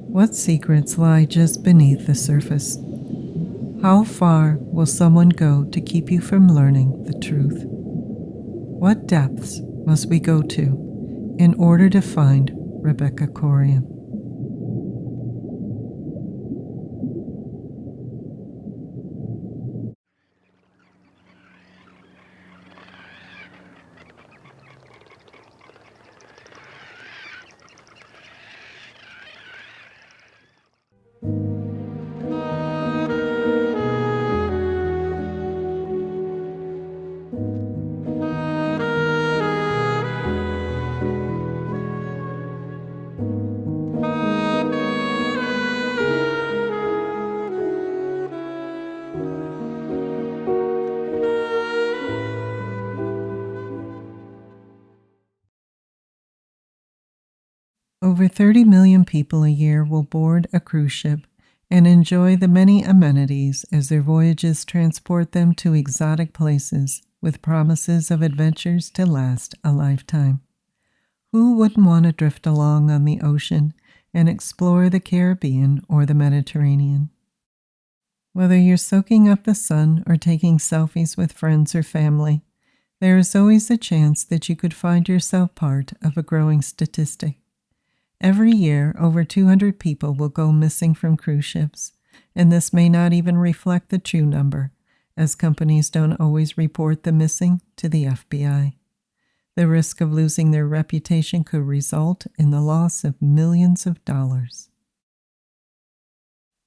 What secrets lie just beneath the surface? How far will someone go to keep you from learning the truth? What depths must we go to in order to find Rebecca Coriam? Over 30 million people a year will board a cruise ship and enjoy the many amenities as their voyages transport them to exotic places with promises of adventures to last a lifetime. Who wouldn't want to drift along on the ocean and explore the Caribbean or the Mediterranean? Whether you're soaking up the sun or taking selfies with friends or family, there is always a chance that you could find yourself part of a growing statistic. Every year, over 200 people will go missing from cruise ships, and this may not even reflect the true number, as companies don't always report the missing to the FBI. The risk of losing their reputation could result in the loss of millions of dollars.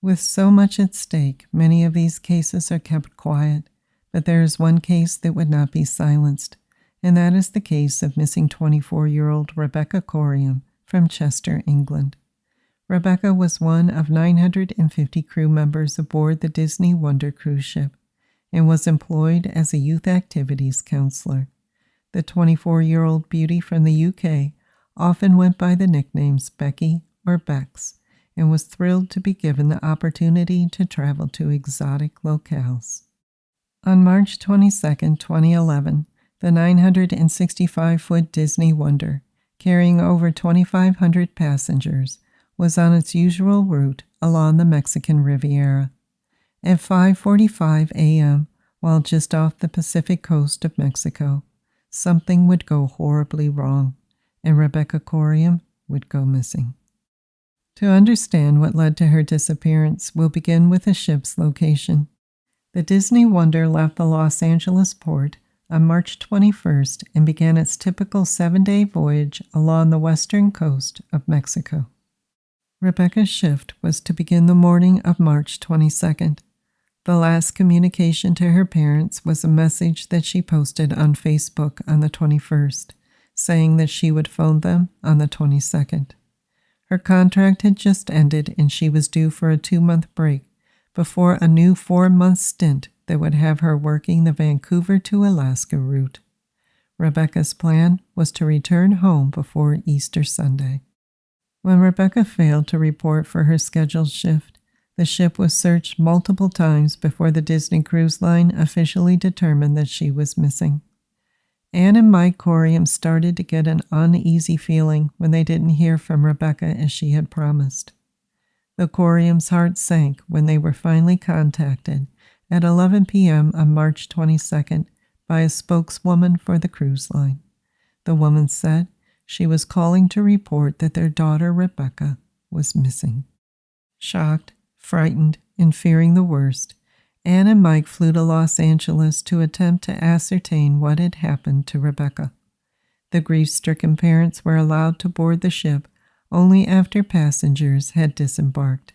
With so much at stake, many of these cases are kept quiet, but there is one case that would not be silenced, and that is the case of missing 24-year-old Rebecca Coriam from Chester, England. Rebecca was one of 950 crew members aboard the Disney Wonder cruise ship and was employed as a youth activities counselor. The 24-year-old beauty from the UK often went by the nicknames Becky or Bex and was thrilled to be given the opportunity to travel to exotic locales. On March 22, 2011, the 965-foot Disney Wonder, carrying over 2,500 passengers, was on its usual route along the Mexican Riviera. At 5:45 a.m., while just off the Pacific coast of Mexico, something would go horribly wrong, and Rebecca Coriam would go missing. To understand what led to her disappearance, we'll begin with the ship's location. The Disney Wonder left the Los Angeles port on March 21st and began its typical 7-day voyage along the western coast of Mexico. Rebecca's shift was to begin the morning of March 22nd. The last communication to her parents was a message that she posted on Facebook on the 21st, saying that she would phone them on the 22nd. Her contract had just ended and she was due for a 2-month break before a new 4-month stint that would have her working the Vancouver to Alaska route. Rebecca's plan was to return home before Easter Sunday. When Rebecca failed to report for her scheduled shift, the ship was searched multiple times before the Disney Cruise Line officially determined that she was missing. Anne and Mike Coriam started to get an uneasy feeling when they didn't hear from Rebecca as she had promised. The Coriams' heart sank when they were finally contacted at 11 p.m. on March 22nd by a spokeswoman for the cruise line. The woman said she was calling to report that their daughter Rebecca was missing. Shocked, frightened, and fearing the worst, Anne and Mike flew to Los Angeles to attempt to ascertain what had happened to Rebecca. The grief-stricken parents were allowed to board the ship only after passengers had disembarked.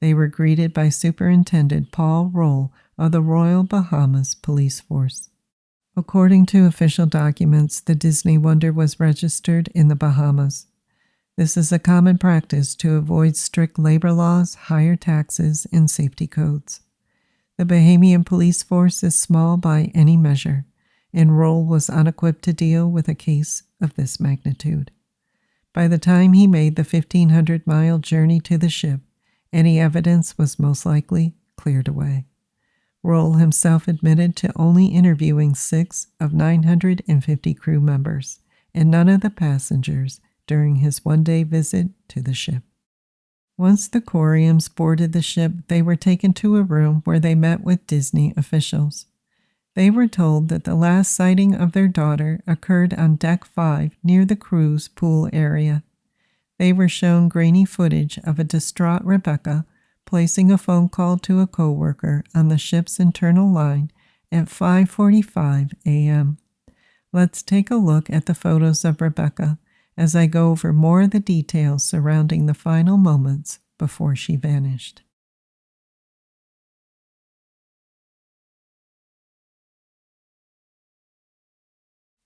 They were greeted by Superintendent Paul Roll of the Royal Bahamas Police Force. According to official documents, the Disney Wonder was registered in the Bahamas. This is a common practice to avoid strict labor laws, higher taxes, and safety codes. The Bahamian police force is small by any measure, and Roll was unequipped to deal with a case of this magnitude. By the time he made the 1,500-mile journey to the ship, any evidence was most likely cleared away. Roll himself admitted to only interviewing 6 of 950 crew members, and none of the passengers during his one-day visit to the ship. Once the Coriams boarded the ship, they were taken to a room where they met with Disney officials. They were told that the last sighting of their daughter occurred on Deck 5 near the crew's pool area. They were shown grainy footage of a distraught Rebecca placing a phone call to a coworker on the ship's internal line at 5:45 a.m. Let's take a look at the photos of Rebecca as I go over more of the details surrounding the final moments before she vanished.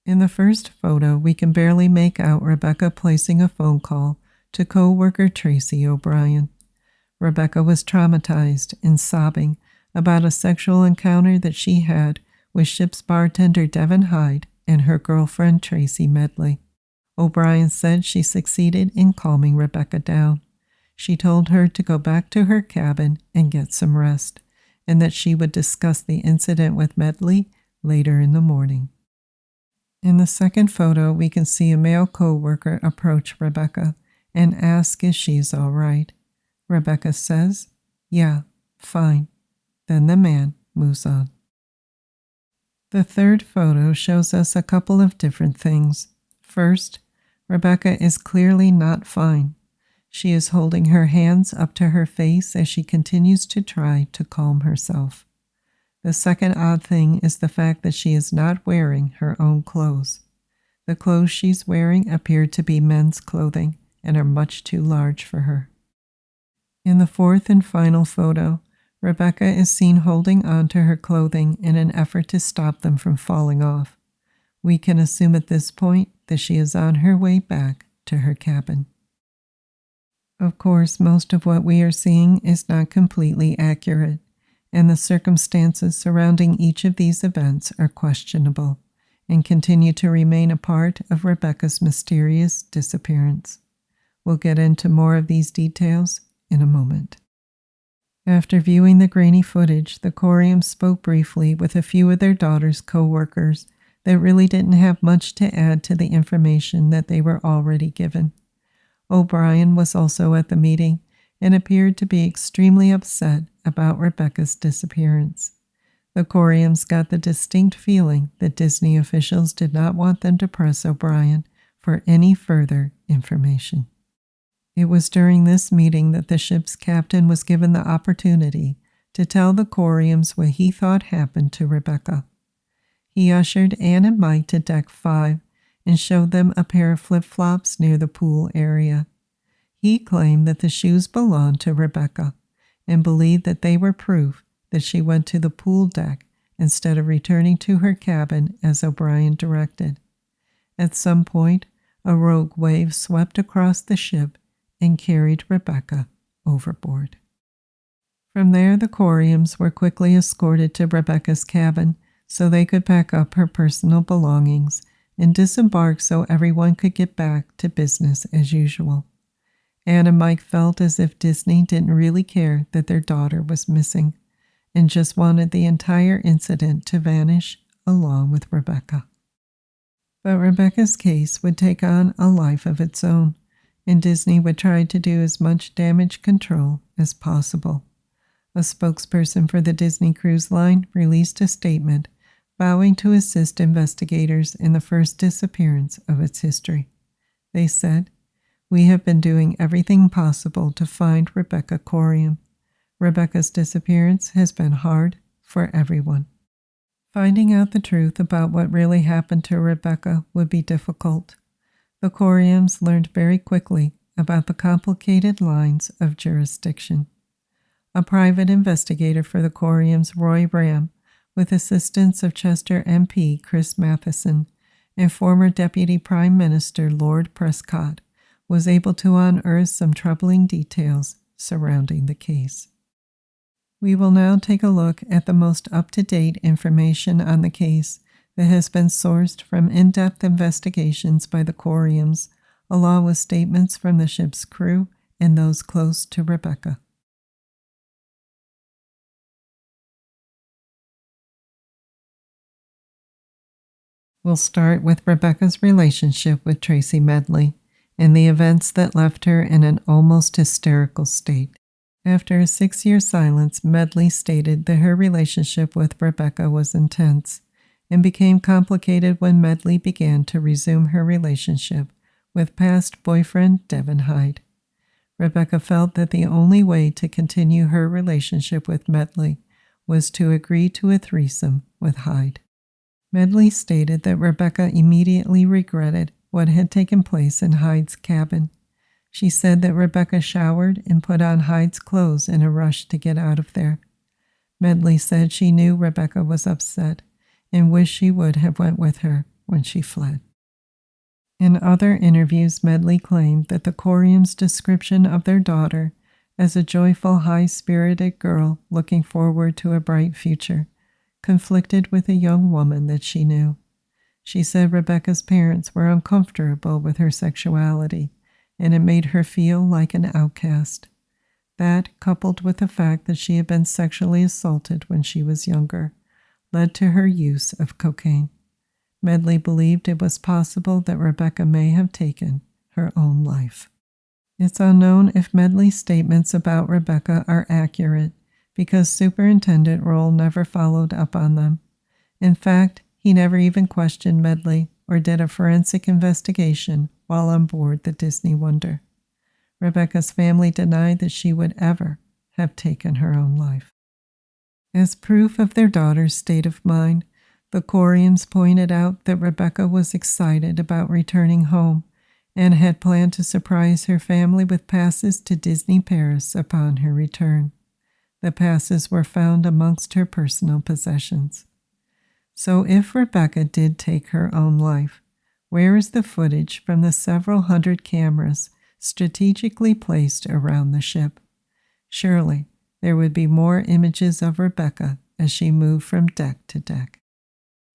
In the first photo, we can barely make out Rebecca placing a phone call to co-worker Tracy O'Brien. Rebecca was traumatized and sobbing about a sexual encounter that she had with ship's bartender Devin Hyde and her girlfriend Tracy Medley. O'Brien said she succeeded in calming Rebecca down. She told her to go back to her cabin and get some rest, and that she would discuss the incident with Medley later in the morning. In the second photo, we can see a male co-worker approach Rebecca and ask if she's all right. Rebecca says, "Yeah, fine." Then the man moves on. The third photo shows us a couple of different things. First, Rebecca is clearly not fine. She is holding her hands up to her face as she continues to try to calm herself. The second odd thing is the fact that she is not wearing her own clothes. The clothes she's wearing appear to be men's clothing and are much too large for her. In the fourth and final photo, Rebecca is seen holding on to her clothing in an effort to stop them from falling off. We can assume at this point that she is on her way back to her cabin. Of course, most of what we are seeing is not completely accurate, and the circumstances surrounding each of these events are questionable and continue to remain a part of Rebecca's mysterious disappearance. We'll get into more of these details in a moment. After viewing the grainy footage, the Coriams spoke briefly with a few of their daughter's co-workers that really didn't have much to add to the information that they were already given. O'Brien was also at the meeting and appeared to be extremely upset about Rebecca's disappearance. The Coriams got the distinct feeling that Disney officials did not want them to press O'Brien for any further information. It was during this meeting that the ship's captain was given the opportunity to tell the Coriams what he thought happened to Rebecca. He ushered Anne and Mike to Deck 5 and showed them a pair of flip-flops near the pool area. He claimed that the shoes belonged to Rebecca and believed that they were proof that she went to the pool deck instead of returning to her cabin as O'Brien directed. At some point, a rogue wave swept across the ship and carried Rebecca overboard. From there, the Coriams were quickly escorted to Rebecca's cabin so they could pack up her personal belongings and disembark so everyone could get back to business as usual. Anne and Mike felt as if Disney didn't really care that their daughter was missing and just wanted the entire incident to vanish along with Rebecca. But Rebecca's case would take on a life of its own, and Disney would try to do as much damage control as possible. A spokesperson for the Disney Cruise Line released a statement vowing to assist investigators in the first disappearance of its history. They said, "We have been doing everything possible to find Rebecca Coriam. Rebecca's disappearance has been hard for everyone." Finding out the truth about what really happened to Rebecca would be difficult. The Coriams learned very quickly about the complicated lines of jurisdiction. A private investigator for the Coriams, Roy Ram, with assistance of Chester MP Chris Matheson and former Deputy Prime Minister Lord Prescott, was able to unearth some troubling details surrounding the case. We will now take a look at the most up-to-date information on the case that has been sourced from in-depth investigations by the Coriams, along with statements from the ship's crew and those close to Rebecca. We'll start with Rebecca's relationship with Tracy Medley, and the events that left her in an almost hysterical state. After a 6-year silence, Medley stated that her relationship with Rebecca was intense and became complicated when Medley began to resume her relationship with past boyfriend Devin Hyde. Rebecca felt that the only way to continue her relationship with Medley was to agree to a threesome with Hyde. Medley stated that Rebecca immediately regretted what had taken place in Hyde's cabin. She said that Rebecca showered and put on Hyde's clothes in a rush to get out of there. Medley said she knew Rebecca was upset and wished she would have went with her when she fled. In other interviews, Medley claimed that the Coriams' description of their daughter as a joyful, high-spirited girl looking forward to a bright future conflicted with a young woman that she knew. She said Rebecca's parents were uncomfortable with her sexuality, and it made her feel like an outcast. That, coupled with the fact that she had been sexually assaulted when she was younger, led to her use of cocaine. Medley believed it was possible that Rebecca may have taken her own life. It's unknown if Medley's statements about Rebecca are accurate because Superintendent Roll never followed up on them. In fact, he never even questioned Medley or did a forensic investigation while on board the Disney Wonder. Rebecca's family denied that she would ever have taken her own life. As proof of their daughter's state of mind, the Coriams pointed out that Rebecca was excited about returning home and had planned to surprise her family with passes to Disney Paris upon her return. The passes were found amongst her personal possessions. So if Rebecca did take her own life, where is the footage from the several hundred cameras strategically placed around the ship? Surely there would be more images of Rebecca as she moved from deck to deck.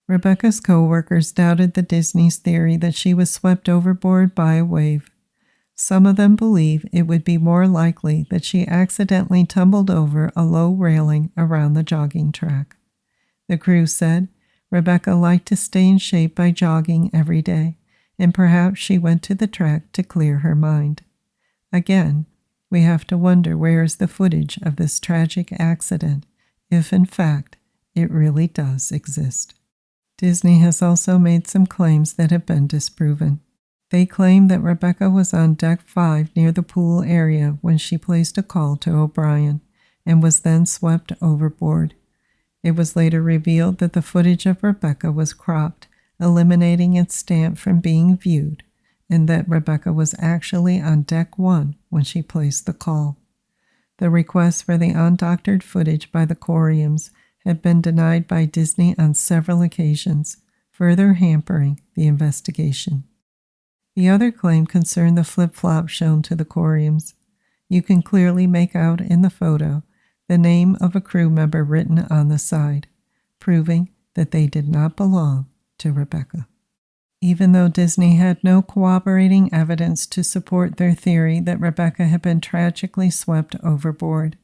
Rebecca's co-workers doubted the Disney's theory that she was swept overboard by a wave. Some of them believe it would be more likely that she accidentally tumbled over a low railing around the jogging track. The crew said Rebecca liked to stay in shape by jogging every day, and perhaps she went to the track to clear her mind. Again, we have to wonder where is the footage of this tragic accident, if in fact it really does exist. Disney has also made some claims that have been disproven. They claim that Rebecca was on Deck 5 near the pool area when she placed a call to O'Brien and was then swept overboard. It was later revealed that the footage of Rebecca was cropped, eliminating its stamp from being viewed, and that Rebecca was actually on Deck 1 when she placed the call. The request for the undoctored footage by the Coriams had been denied by Disney on several occasions, further hampering the investigation. The other claim concerned the flip-flop shown to the Coriams. You can clearly make out in the photo the name of a crew member written on the side, proving that they did not belong to Rebecca. Even though Disney had no corroborating evidence to support their theory that Rebecca had been tragically swept overboard,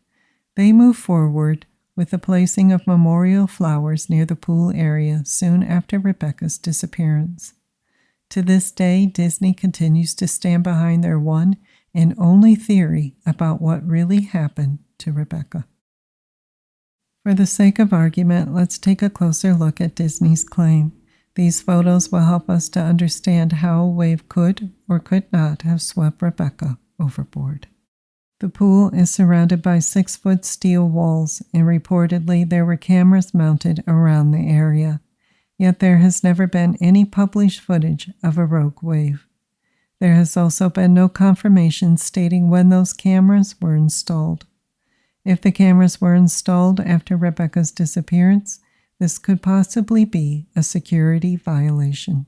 they moved forward with the placing of memorial flowers near the pool area soon after Rebecca's disappearance. To this day, Disney continues to stand behind their one and only theory about what really happened to Rebecca. For the sake of argument, let's take a closer look at Disney's claim. These photos will help us to understand how a wave could or could not have swept Rebecca overboard. The pool is surrounded by 6-foot steel walls, and reportedly there were cameras mounted around the area. Yet there has never been any published footage of a rogue wave. There has also been no confirmation stating when those cameras were installed. If the cameras were installed after Rebecca's disappearance, this could possibly be a security violation.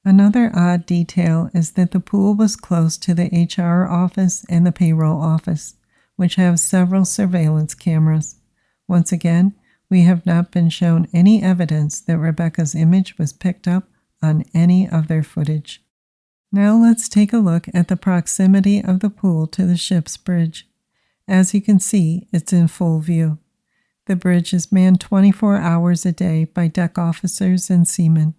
Another odd detail is that the pool was close to the HR office and the payroll office, which have several surveillance cameras. Once again, we have not been shown any evidence that Rebecca's image was picked up on any of their footage. Now let's take a look at the proximity of the pool to the ship's bridge. As you can see, it's in full view. The bridge is manned 24 hours a day by deck officers and seamen.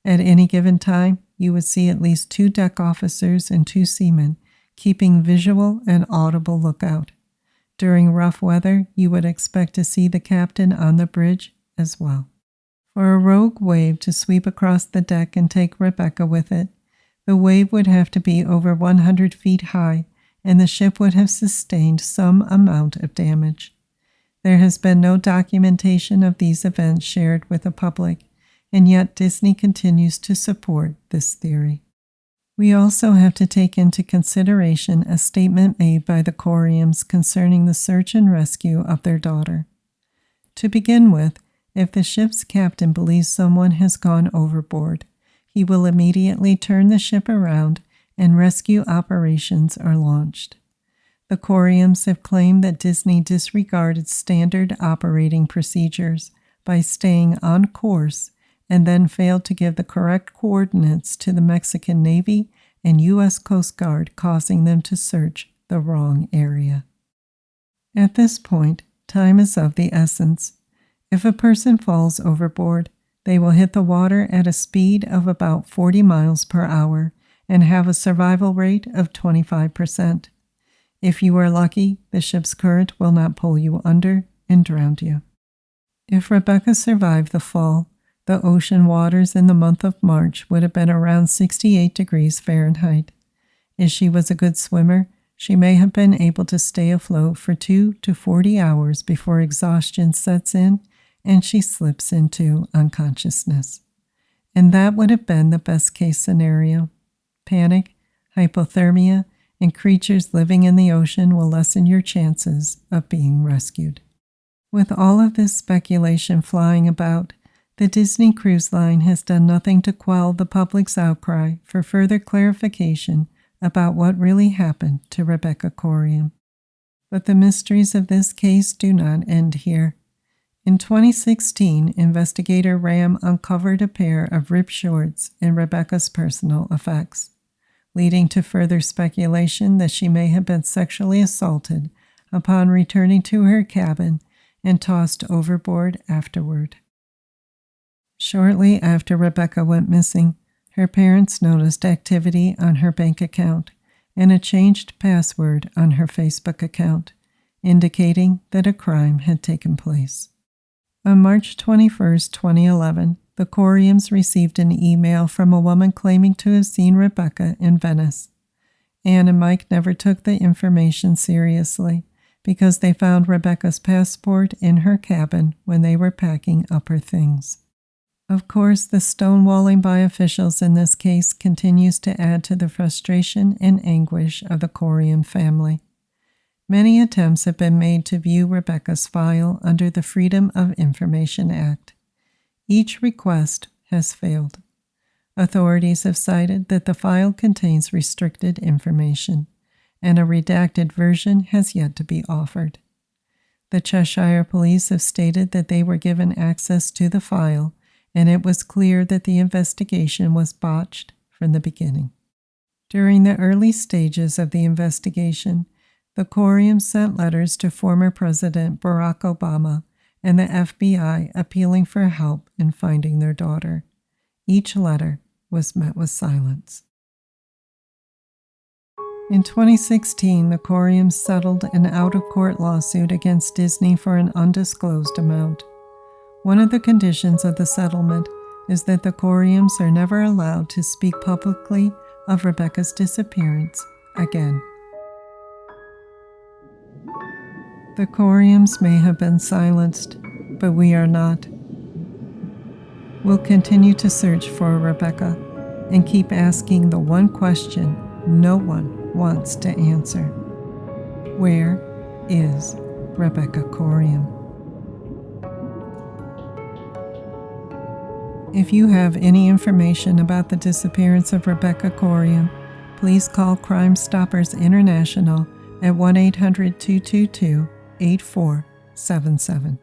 At any given time, you would see at least 2 deck officers and 2 seamen keeping visual and audible lookout. During rough weather, you would expect to see the captain on the bridge as well. For a rogue wave to sweep across the deck and take Rebecca with it, the wave would have to be over 100 feet high, and the ship would have sustained some amount of damage. There has been no documentation of these events shared with the public, and yet Disney continues to support this theory. We also have to take into consideration a statement made by the Coriams concerning the search and rescue of their daughter. To begin with, if the ship's captain believes someone has gone overboard, he will immediately turn the ship around and rescue operations are launched. The Coriams have claimed that Disney disregarded standard operating procedures by staying on course and then failed to give the correct coordinates to the Mexican Navy and U.S. Coast Guard, causing them to search the wrong area. At this point, time is of the essence. If a person falls overboard, they will hit the water at a speed of about 40 miles per hour and have a survival rate of 25%. If you are lucky, the ship's current will not pull you under and drown you. If Rebecca survived the fall, the ocean waters in the month of March would have been around 68 degrees Fahrenheit. If she was a good swimmer, she may have been able to stay afloat for 2 to 40 hours before exhaustion sets in and she slips into unconsciousness. And that would have been the best case scenario. Panic, hypothermia, and creatures living in the ocean will lessen your chances of being rescued. With all of this speculation flying about, the Disney Cruise Line has done nothing to quell the public's outcry for further clarification about what really happened to Rebecca Coriam. But the mysteries of this case do not end here. In 2016, investigator Ram uncovered a pair of ripped shorts in Rebecca's personal effects, leading to further speculation that she may have been sexually assaulted upon returning to her cabin and tossed overboard afterward. Shortly after Rebecca went missing, her parents noticed activity on her bank account and a changed password on her Facebook account, indicating that a crime had taken place. On March 21, 2011, the Coriams received an email from a woman claiming to have seen Rebecca in Venice. Anne and Mike never took the information seriously because they found Rebecca's passport in her cabin when they were packing up her things. Of course, the stonewalling by officials in this case continues to add to the frustration and anguish of the Coriam family. Many attempts have been made to view Rebecca's file under the Freedom of Information Act. Each request has failed. Authorities have cited that the file contains restricted information, and a redacted version has yet to be offered. The Cheshire Police have stated that they were given access to the file, and it was clear that the investigation was botched from the beginning. During the early stages of the investigation, the Coriams sent letters to former President Barack Obama and the FBI appealing for help in finding their daughter. Each letter was met with silence. In 2016, the Coriams settled an out-of-court lawsuit against Disney for an undisclosed amount. One of the conditions of the settlement is that the Coriams are never allowed to speak publicly of Rebecca's disappearance again. The Coriams may have been silenced, but we are not. We'll continue to search for Rebecca and keep asking the one question no one wants to answer. Where is Rebecca Coriam? If you have any information about the disappearance of Rebecca Coriam, please call Crime Stoppers International at 1-800-222-8477.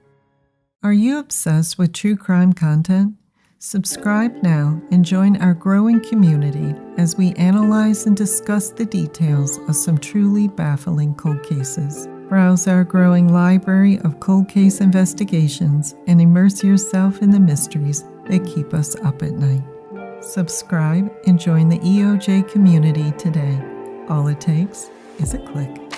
Are you obsessed with true crime content? Subscribe now and join our growing community as we analyze and discuss the details of some truly baffling cold cases. Browse our growing library of cold case investigations and immerse yourself in the mysteries that keep us up at night. Subscribe and join the EOJ community today. All it takes is a click.